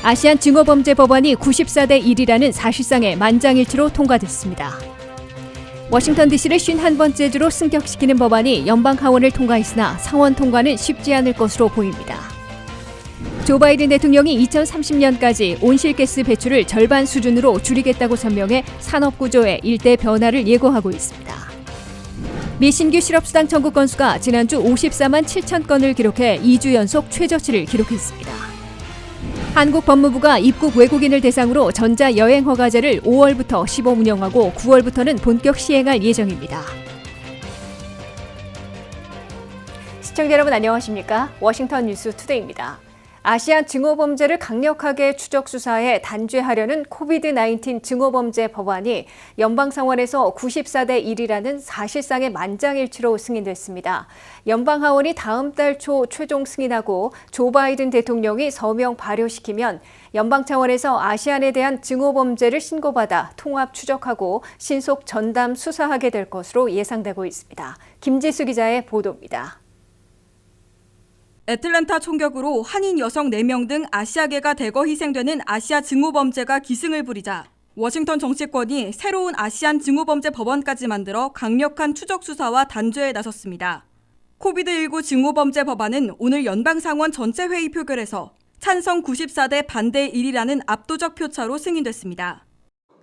아시안 증오범죄 법안이 94대 1이라는 사실상의 만장일치로 통과됐습니다. 워싱턴 DC를 51번째 주로 승격시키는 법안이 연방 하원을 통과했으나 상원 통과는 쉽지 않을 것으로 보입니다. 조 바이든 대통령이 2030년까지 온실가스 배출을 절반 수준으로 줄이겠다고 선명해 산업구조에 일대 변화를 예고하고 있습니다. 미 신규 실업수당 청구 건수가 지난주 54만 7천 건을 기록해 2주 연속 최저치를 기록했습니다. 한국 법무부가 입국 외국인을 대상으로 전자여행 허가제를 5월부터 시범 운영하고 9월부터는 본격 시행할 예정입니다. 시청자 여러분 안녕하십니까? 워싱턴 뉴스 투데이입니다. 아시안 증오범죄를 강력하게 추적 수사해 단죄하려는 코비드-19 증오범죄 법안이 연방상원에서 94대 1이라는 사실상의 만장일치로 승인됐습니다. 연방하원이 다음 달 초 최종 승인하고 조 바이든 대통령이 서명 발효시키면 연방 차원에서 아시안에 대한 증오범죄를 신고받아 통합 추적하고 신속 전담 수사하게 될 것으로 예상되고 있습니다. 김지수 기자의 보도입니다. 애틀랜타 총격으로 한인 여성 4명 등 아시아계가 대거 희생되는 아시아 증오범죄가 기승을 부리자 워싱턴 정치권이 새로운 아시안 증오범죄 법원까지 만들어 강력한 추적 수사와 단죄에 나섰습니다. 코비드-19 증오범죄 법안은 오늘 연방상원 전체 회의 표결에서 찬성 94대 반대 1이라는 압도적 표차로 승인됐습니다.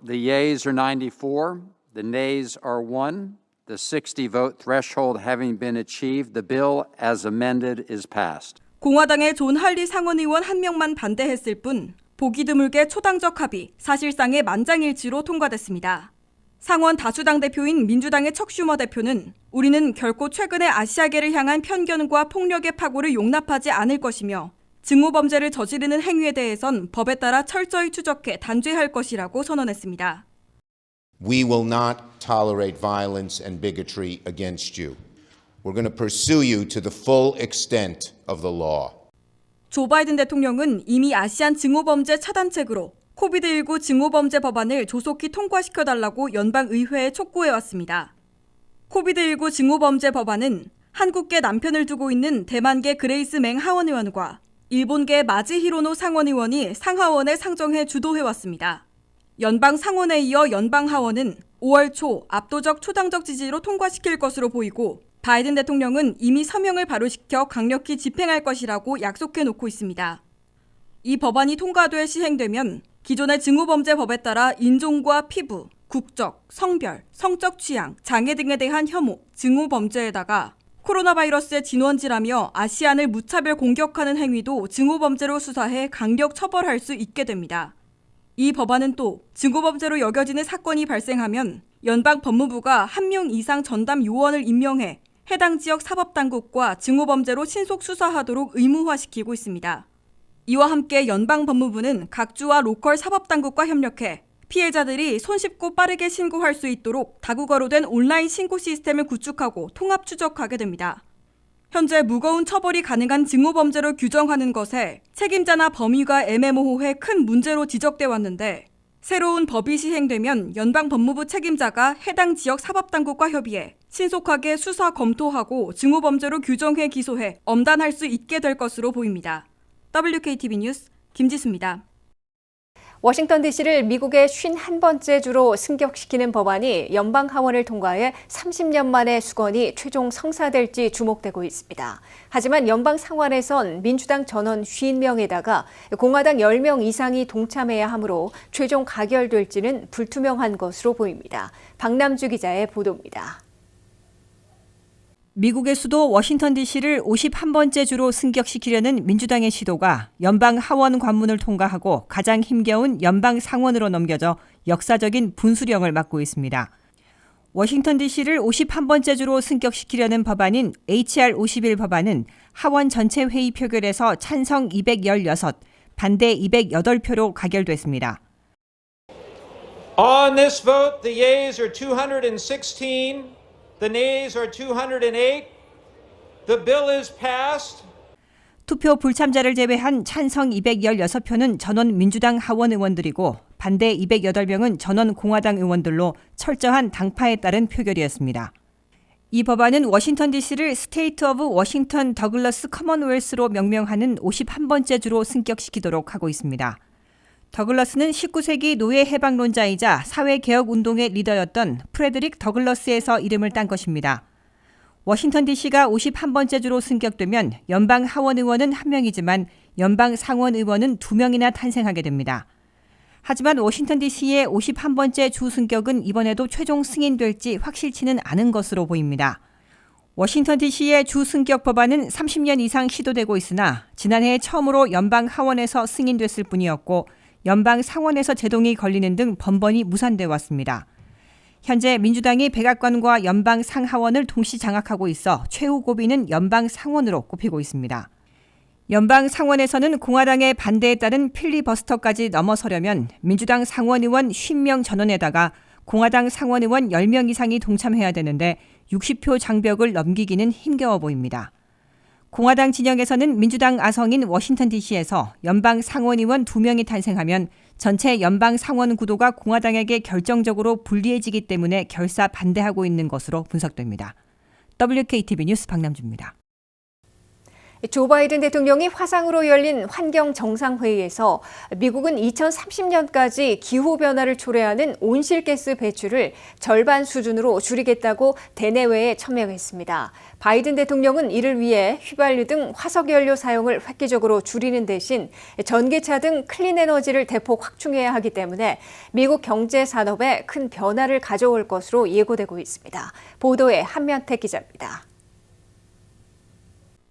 The yeas are 94, the nays are 1. The 60-vote threshold having been achieved, the bill as amended is passed. 공화당의 존 할리 상원의원 1명만 반대했을 뿐 보기 드물게 초당적 합의, 사실상의 만장일치로 통과됐습니다. 상원 다수당 대표인 민주당의 척 슈머 대표는 우리는 결코 최근의 아시아계를 향한 편견과 폭력의 파고를 용납하지 않을 것이며 증오범죄를 저지르는 행위에 대해선 법에 따라 철저히 추적해 단죄할 것이라고 선언했습니다. We will not tolerate violence and bigotry against you. We're going to pursue you to the full extent of the law. 조 바이든 대통령은 이미 아시안 증오범죄 차단책으로 코비드-19 증오범죄 법안을 조속히 통과시켜달라고 연방의회에 촉구해왔습니다. 코비드-19 증오범죄 법안은 한국계 남편을 두고 있는 대만계 그레이스 맹 하원의원과 일본계 마지 히로노 상원의원이 상하원에 상정해 주도해왔습니다. 연방 상원에 이어 연방 하원은 5월 초 압도적 초당적 지지로 통과시킬 것으로 보이고 바이든 대통령은 이미 서명을 발효시켜 강력히 집행할 것이라고 약속해 놓고 있습니다. 이 법안이 통과돼 시행되면 기존의 증오범죄법에 따라 인종과 피부, 국적, 성별, 성적 취향, 장애 등에 대한 혐오, 증오범죄에다가 코로나 바이러스의 진원지라며 아시안을 무차별 공격하는 행위도 증오범죄로 수사해 강력 처벌할 수 있게 됩니다. 이 법안은 또 증오범죄로 여겨지는 사건이 발생하면 연방 법무부가 1명 이상 전담 요원을 임명해 해당 지역 사법당국과 증오범죄로 신속 수사하도록 의무화시키고 있습니다. 이와 함께 연방 법무부는 각 주와 로컬 사법당국과 협력해 피해자들이 손쉽고 빠르게 신고할 수 있도록 다국어로 된 온라인 신고 시스템을 구축하고 통합 추적하게 됩니다. 현재 무거운 처벌이 가능한 증오범죄로 규정하는 것에 책임자나 범위가 애매모호해 큰 문제로 지적돼 왔는데 새로운 법이 시행되면 연방 법무부 책임자가 해당 지역 사법당국과 협의해 신속하게 수사 검토하고 증오범죄로 규정해 기소해 엄단할 수 있게 될 것으로 보입니다. WKTV 뉴스 김지수입니다. 워싱턴 DC를 미국의 51번째 주로 승격시키는 법안이 연방 하원을 통과해 30년 만에 수건이 최종 성사될지 주목되고 있습니다. 하지만 연방 상원에선 민주당 전원 50명에다가 공화당 10명 이상이 동참해야 하므로 최종 가결될지는 불투명한 것으로 보입니다. 박남주 기자의 보도입니다. 미국의 수도 워싱턴 DC를 51번째 주로 승격시키려는 민주당의 시도가 연방 하원 관문을 통과하고 가장 힘겨운 연방 상원으로 넘겨져 역사적인 분수령을 맞고 있습니다. 워싱턴 DC를 51번째 주로 승격시키려는 법안인 HR 51 법안은 하원 전체 회의 표결에서 찬성 216, 반대 208표로 가결됐습니다. On this vote, the yeas are 216. The nays are 208. The bill is passed. 투표 불참자를 제외한 찬성 216표는 전원 민주당 하원 의원들이고 반대 208명은 전원 공화당 의원들로 철저한 당파에 따른 표결이었습니다. 이 법안은 워싱턴 DC를 스테이트 오브 워싱턴 더글러스 커먼웰스로 명명하는 51번째 주로 승격시키도록 하고 있습니다. 더글러스는 19세기 노예 해방론자이자 사회개혁운동의 리더였던 프레드릭 더글러스에서 이름을 딴 것입니다. 워싱턴 DC가 51번째 주로 승격되면 연방 하원 의원은 1명이지만 연방 상원 의원은 2명이나 탄생하게 됩니다. 하지만 워싱턴 DC의 51번째 주 승격은 이번에도 최종 승인될지 확실치는 않은 것으로 보입니다. 워싱턴 DC의 주 승격 법안은 30년 이상 시도되고 있으나 지난해 처음으로 연방 하원에서 승인됐을 뿐이었고 연방 상원에서 제동이 걸리는 등 번번이 무산돼 왔습니다. 현재 민주당이 백악관과 연방 상하원을 동시 장악하고 있어 최후 고비는 연방 상원으로 꼽히고 있습니다. 연방 상원에서는 공화당의 반대에 따른 필리버스터까지 넘어서려면 민주당 상원 의원 50명 전원에다가 공화당 상원 의원 10명 이상이 동참해야 되는데 60표 장벽을 넘기기는 힘겨워 보입니다. 공화당 진영에서는 민주당 아성인 워싱턴 DC에서 연방 상원 의원 2명이 탄생하면 전체 연방 상원 구도가 공화당에게 결정적으로 불리해지기 때문에 결사 반대하고 있는 것으로 분석됩니다. WKTV 뉴스 박남주입니다. 조 바이든 대통령이 화상으로 열린 환경 정상회의에서 미국은 2030년까지 기후변화를 초래하는 온실가스 배출을 절반 수준으로 줄이겠다고 대내외에 천명했습니다. 바이든 대통령은 이를 위해 휘발유 등 화석연료 사용을 획기적으로 줄이는 대신 전기차 등 클린 에너지를 대폭 확충해야 하기 때문에 미국 경제 산업에 큰 변화를 가져올 것으로 예고되고 있습니다. 보도에 한면택 기자입니다.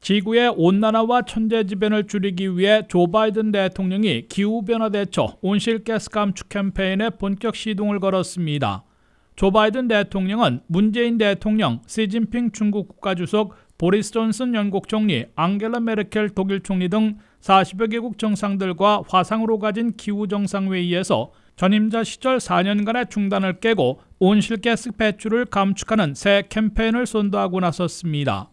지구의 온난화와 천재지변을 줄이기 위해 조 바이든 대통령이 기후변화 대처 온실가스 감축 캠페인에 본격 시동을 걸었습니다. 조 바이든 대통령은 문재인 대통령, 시진핑 중국 국가주석, 보리스 존슨 영국 총리, 앙겔라 메르켈 독일 총리 등 40여 개국 정상들과 화상으로 가진 기후정상회의에서 전임자 시절 4년간의 중단을 깨고 온실가스 배출을 감축하는 새 캠페인을 선도하고 나섰습니다.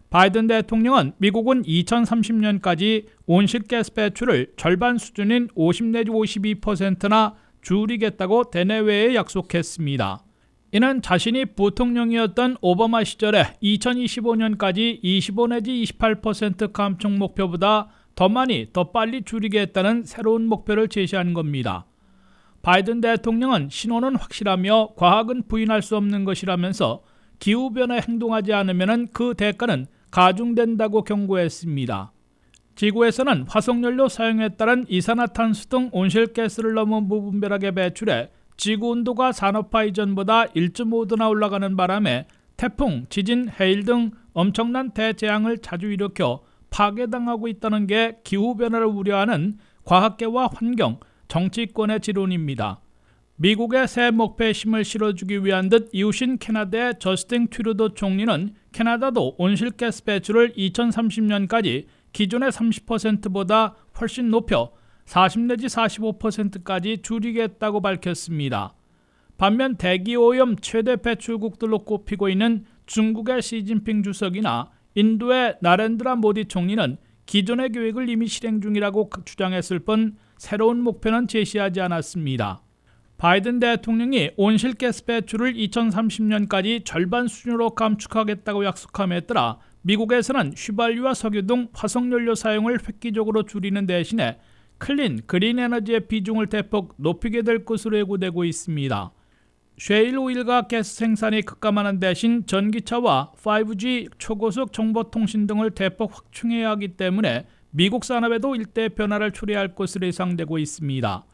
바이든 대통령은 미국은 2030년까지 온실가스 배출을 절반 수준인 50 내지 52%나 줄이겠다고 대내외에 약속했습니다. 이는 자신이 부통령이었던 오바마 시절에 2025년까지 25 내지 28% 감축 목표보다 더 많이 더 빨리 줄이겠다는 새로운 목표를 제시한 겁니다. 바이든 대통령은 신호는 확실하며 과학은 부인할 수 없는 것이라면서 기후변화에 행동하지 않으면 그 대가는 가중된다고 경고했습니다. 지구에서는 화석연료 사용에 따른 이산화탄소 등 온실가스를 너무 무분별하게 배출해 지구온도가 산업화 이전보다 1.5도나 올라가는 바람에 태풍, 지진, 해일 등 엄청난 대재앙을 자주 일으켜 파괴당하고 있다는 게 기후변화를 우려하는 과학계와 환경, 정치권의 지론입니다. 미국의 새 목표에 힘을 실어주기 위한 듯 이웃인 캐나다의 저스틴 트루도 총리는 캐나다도 온실가스 배출을 2030년까지 기존의 30%보다 훨씬 높여 40 내지 45%까지 줄이겠다고 밝혔습니다. 반면 대기오염 최대 배출국들로 꼽히고 있는 중국의 시진핑 주석이나 인도의 나렌드라 모디 총리는 기존의 계획을 이미 실행 중이라고 주장했을 뿐 새로운 목표는 제시하지 않았습니다. 바이든 대통령이 온실가스 배출을 2030년까지 절반 수준으로 감축하겠다고 약속함에 따라 미국에서는 휘발유와 석유 등 화석연료 사용을 획기적으로 줄이는 대신에 그린 에너지의 비중을 대폭 높이게 될 것으로 예고되고 있습니다. 셰일 오일과 가스 생산이 급감하는 대신 전기차와 5G, 초고속 정보통신 등을 대폭 확충해야 하기 때문에 미국 산업에도 일대 변화를 초래할 것으로 예상되고 있습니다.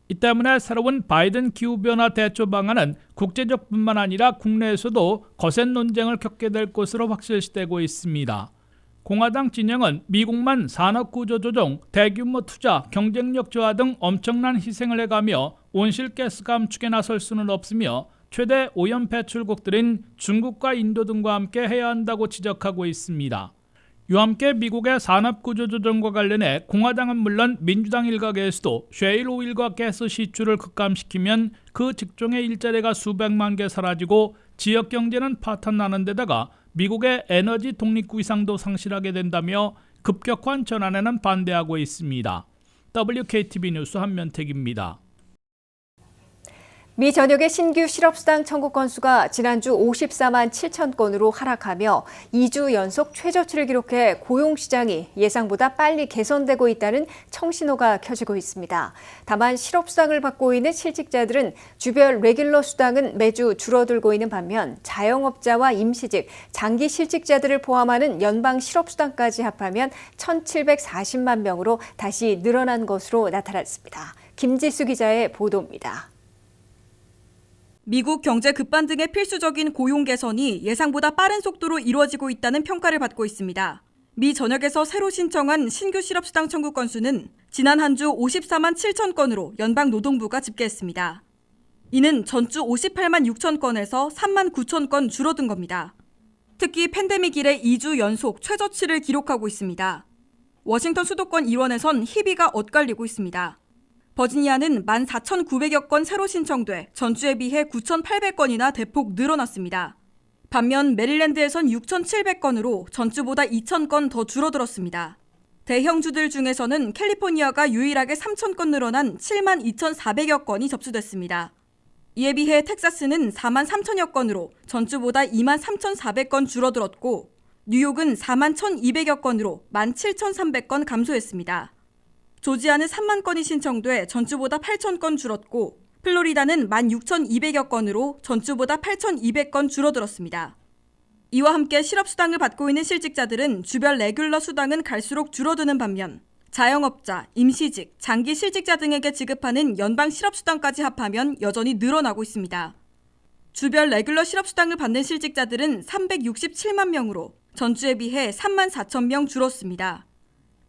이 때문에 새로운 바이든 기후변화 대처 방안은 국제적뿐만 아니라 국내에서도 거센 논쟁을 겪게 될 것으로 확실시되고 있습니다. 공화당 진영은 미국만 산업구조 조정, 대규모 투자, 경쟁력 저하 등 엄청난 희생을 해가며 온실가스 감축에 나설 수는 없으며 최대 오염 배출국들인 중국과 인도 등과 함께 해야 한다고 지적하고 있습니다. 이와 함께 미국의 산업구조 조정과 관련해 공화당은 물론 민주당 일각에서도 셰일 오일과 가스 시추를 급감시키면 그 직종의 일자리가 수백만 개 사라지고 지역 경제는 파탄나는 데다가 미국의 에너지 독립 위상도 상실하게 된다며 급격한 전환에는 반대하고 있습니다. WKTV 뉴스 한면택입니다. 미 전역의 신규 실업수당 청구 건수가 지난주 54만 7천 건으로 하락하며 2주 연속 최저치를 기록해 고용시장이 예상보다 빨리 개선되고 있다는 청신호가 켜지고 있습니다. 다만 실업수당을 받고 있는 실직자들은 주별 레귤러 수당은 매주 줄어들고 있는 반면 자영업자와 임시직, 장기 실직자들을 포함하는 연방 실업수당까지 합하면 1,740만 명으로 다시 늘어난 것으로 나타났습니다. 김지수 기자의 보도입니다. 미국 경제 급반등에 필수적인 고용 개선이 예상보다 빠른 속도로 이루어지고 있다는 평가를 받고 있습니다. 미 전역에서 새로 신청한 신규 실업수당 청구 건수는 지난 한 주 54만 7천 건으로 연방 노동부가 집계했습니다. 이는 전주 58만 6천 건에서 3만 9천 건 줄어든 겁니다. 특히 팬데믹 이래 2주 연속 최저치를 기록하고 있습니다. 워싱턴 수도권 일원에선 희비가 엇갈리고 있습니다. 버지니아는 14,900여 건 새로 신청돼 전주에 비해 9,800건이나 대폭 늘어났습니다. 반면 메릴랜드에선 6,700건으로 전주보다 2,000건 더 줄어들었습니다. 대형주들 중에서는 캘리포니아가 유일하게 3,000건 늘어난 72,400여 건이 접수됐습니다. 이에 비해 텍사스는 4만 3천여 건으로 전주보다 2만 3,400건 줄어들었고 뉴욕은 4만 1,200여 건으로 17,300건 감소했습니다. 조지아는 3만 건이 신청돼 전주보다 8,000건 줄었고 플로리다는 16,200여 건으로 전주보다 8,200건 줄어들었습니다. 이와 함께 실업수당을 받고 있는 실직자들은 주별 레귤러 수당은 갈수록 줄어드는 반면 자영업자, 임시직, 장기 실직자 등에게 지급하는 연방 실업수당까지 합하면 여전히 늘어나고 있습니다. 주별 레귤러 실업수당을 받는 실직자들은 367만 명으로 전주에 비해 3만 4천 명 줄었습니다.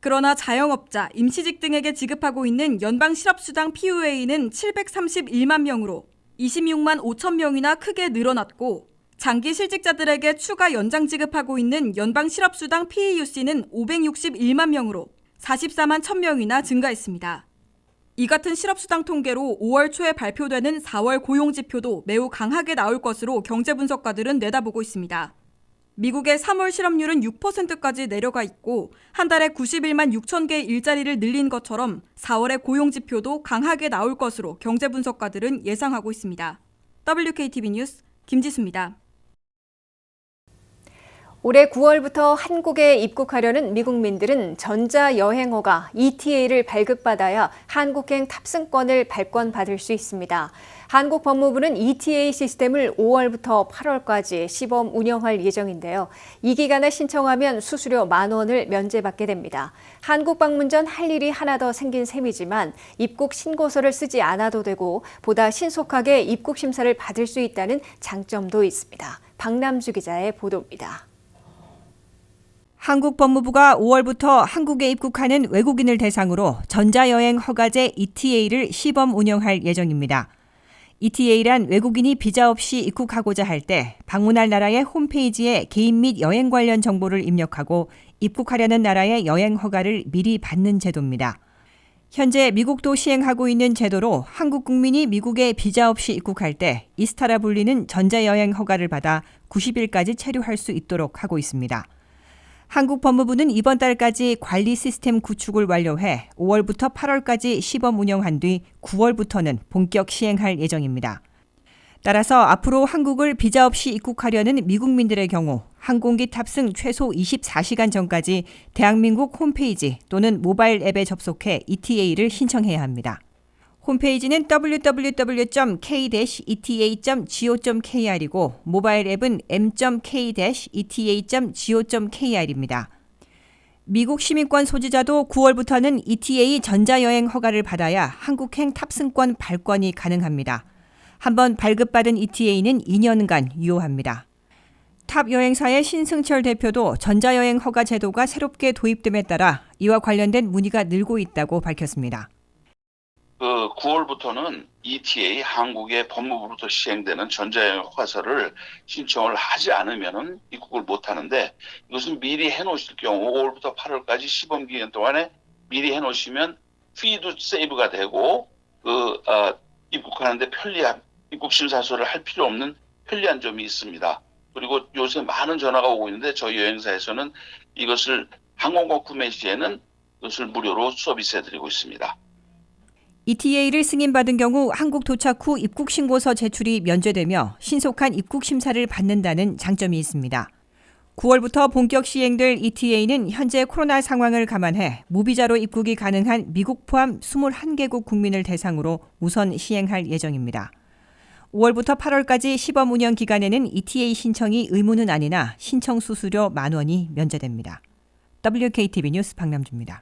그러나 자영업자, 임시직 등에게 지급하고 있는 연방 실업수당 PUA는 731만 명으로 26만 5천 명이나 크게 늘어났고 장기 실직자들에게 추가 연장 지급하고 있는 연방 실업수당 PEUC는 561만 명으로 44만 1천 명이나 증가했습니다. 이 같은 실업수당 통계로 5월 초에 발표되는 4월 고용지표도 매우 강하게 나올 것으로 경제분석가들은 내다보고 있습니다. 미국의 3월 실업률은 6%까지 내려가 있고 한 달에 91만 6천 개의 일자리를 늘린 것처럼 4월의 고용지표도 강하게 나올 것으로 경제분석가들은 예상하고 있습니다. WKTV 뉴스 김지수입니다. 올해 9월부터 한국에 입국하려는 미국민들은 전자여행허가 ETA를 발급받아야 한국행 탑승권을 발권받을 수 있습니다. 한국 법무부는 ETA 시스템을 5월부터 8월까지 시범 운영할 예정인데요. 이 기간에 신청하면 수수료 10,000원을 면제받게 됩니다. 한국 방문 전 할 일이 하나 더 생긴 셈이지만 입국 신고서를 쓰지 않아도 되고 보다 신속하게 입국 심사를 받을 수 있다는 장점도 있습니다. 박남주 기자의 보도입니다. 한국 법무부가 5월부터 한국에 입국하는 외국인을 대상으로 전자여행 허가제 ETA를 시범 운영할 예정입니다. ETA란 외국인이 비자 없이 입국하고자 할 때 방문할 나라의 홈페이지에 개인 및 여행 관련 정보를 입력하고 입국하려는 나라의 여행 허가를 미리 받는 제도입니다. 현재 미국도 시행하고 있는 제도로 한국 국민이 미국에 비자 없이 입국할 때 이스타라 불리는 전자여행 허가를 받아 90일까지 체류할 수 있도록 하고 있습니다. 한국 법무부는 이번 달까지 관리 시스템 구축을 완료해 5월부터 8월까지 시범 운영한 뒤 9월부터는 본격 시행할 예정입니다. 따라서 앞으로 한국을 비자 없이 입국하려는 미국민들의 경우 항공기 탑승 최소 24시간 전까지 대한민국 홈페이지 또는 모바일 앱에 접속해 ETA를 신청해야 합니다. 홈페이지는 www.k-eta.go.kr이고 모바일 앱은 m.k-eta.go.kr입니다. 미국 시민권 소지자도 9월부터는 ETA 전자여행 허가를 받아야 한국행 탑승권 발권이 가능합니다. 한번 발급받은 ETA는 2년간 유효합니다. 탑 여행사의 신승철 대표도 전자여행 허가 제도가 새롭게 도입됨에 따라 이와 관련된 문의가 늘고 있다고 밝혔습니다. 9월부터는 ETA 한국의 법무부로부터 시행되는 전자여행 허가서를 신청을 하지 않으면은 입국을 못 하는데 이것은 미리 해놓으실 경우 5월부터 8월까지 시범 기간 동안에 미리 해놓으시면 피도 세이브가 되고 입국하는데 편리한 입국 심사서를 할 필요 없는 편리한 점이 있습니다. 그리고 요새 많은 전화가 오고 있는데 저희 여행사에서는 이것을 항공권 구매 시에는 이것을 무료로 서비스해드리고 있습니다. ETA를 승인받은 경우 한국 도착 후 입국 신고서 제출이 면제되며 신속한 입국 심사를 받는다는 장점이 있습니다. 9월부터 본격 시행될 ETA는 현재 코로나 상황을 감안해 무비자로 입국이 가능한 미국 포함 21개국 국민을 대상으로 우선 시행할 예정입니다. 5월부터 8월까지 시범 운영 기간에는 ETA 신청이 의무는 아니나 신청 수수료 10,000원이 면제됩니다. WKTV 뉴스 박남주입니다.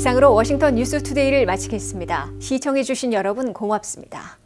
이상으로 워싱턴 뉴스투데이를 마치겠습니다. 시청해주신 여러분 고맙습니다.